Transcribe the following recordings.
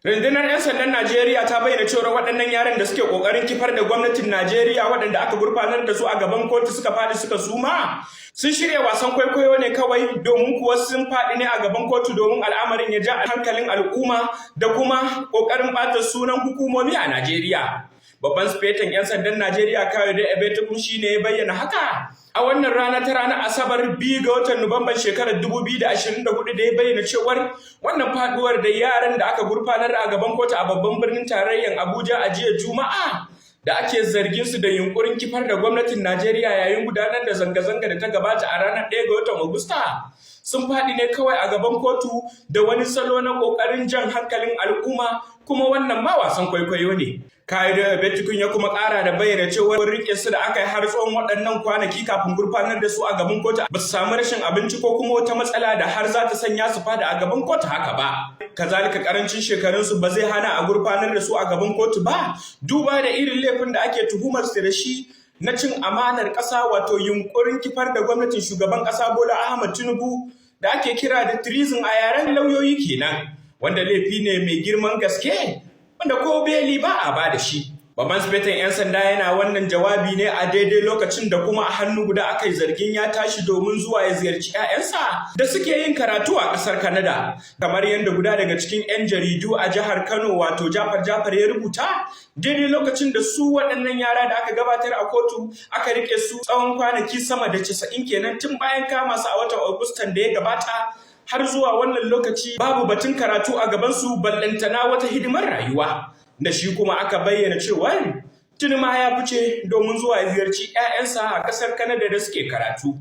Rundunar 'yan sandan Najeriya ta bayyana cewa waɗannan yaran da suke ƙoƙarin kifar da gwamnatin Najeriya waɗanda aka gurfanar da su a gaban kotu suka faɗi suka suma sun shirya wasan kwaikwayo ne kawai domin kuwa sun faɗi ne a gaban kotu domin al'amarin ya ja hankalin al'umma da kuma ƙoƙarin ɓata sunan hukumomi a Najeriya. Babban sufetan 'yan sandan Najeriya Kayode Egbetokun shi ne ya bayyana haka a wannan rana ta ranar Asabar 2 ga watan Nuwamban shekarar 2024 da ya bayyana cewar wannan faduwar da yaran da aka gurfanar a gaban kotu a babban birnin tarayyar Abuja a jiya Juma'a da ake zargin su da yunkurin kifar da gwamnatin Najeriya yayin gudanar da zanga-zanga da ta gabata a ranar 1 ga watan Agusta sun faɗi ne kawai a gaban kotu da wani salo na ƙoƙarin jan hankalin al'umma kuma wannan ma wasan kwaikwayo ne. Kayode Egbetokun ya kuma ƙara da bayyana cewa rike su da aka yi har tsawon waɗannan kwanaki kafin gurfanar da su a gaban kotu ba su samu rashin abinci ko kuma wata matsala da har za ta sanya su fada a gaban kotu haka ba. Kazalika karancin shekarunsu ba zai hana a gurfanar da su a gaban kotu ba duba da irin laifin da ake tuhumar su da shi na cin amanar ƙasa wato yunkurin kifar da gwamnatin shugaban ƙasa Bola Ahmed Tinubu da ake kira da treason a yaren lauyoyi kenan wanda laifi ne mai girman gaske wanda ko beli ba a ba da shi. Babban sufetan 'yan sanda yana wannan jawabi ne a daidai lokacin da kuma a hannu guda aka yi zargin ya tashi domin zuwa ya ziyarci 'ya'yansa da suke yin karatu a ƙasar Canada. Kamar yadda guda daga cikin 'yan jaridu a jihar Kano wato Jafar ya rubuta daidai lokacin da su waɗannan yara da aka gabatar a kotu aka rike su tsawon kwanaki sama da 90 kenan tun bayan kama su a watan Agustan da ya gabata har zuwa wannan lokaci babu batun karatu a gabansu ballantana wata hidimar rayuwa. Da shi kuma aka bayyana cewa tuni ma ya fice domin zuwa ziyarci 'ya'yansa a ƙasar Canada da suke karatu.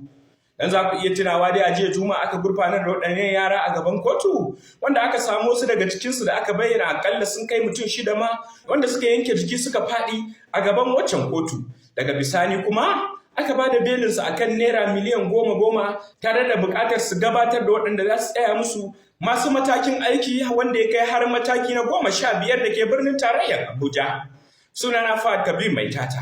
Dan za ku iya tunawa dai a jiya Juma'a aka gurfanar da waɗannan yara a gaban kotu wanda aka samu wasu daga cikinsu da aka bayyana akalla sun kai mutum 6 ma wanda suka yanke jiki suka faɗi a gaban waccan kotu. Daga bisani kuma aka ba da belinsu a kan naira miliyan 10 tare da buƙatar su gabatar da waɗanda za su tsaya musu masu matakin aiki wanda ya kai har mataki na 15 da ke birnin tarayyar Abuja. Sunana Fahad Kabir Mai Tata.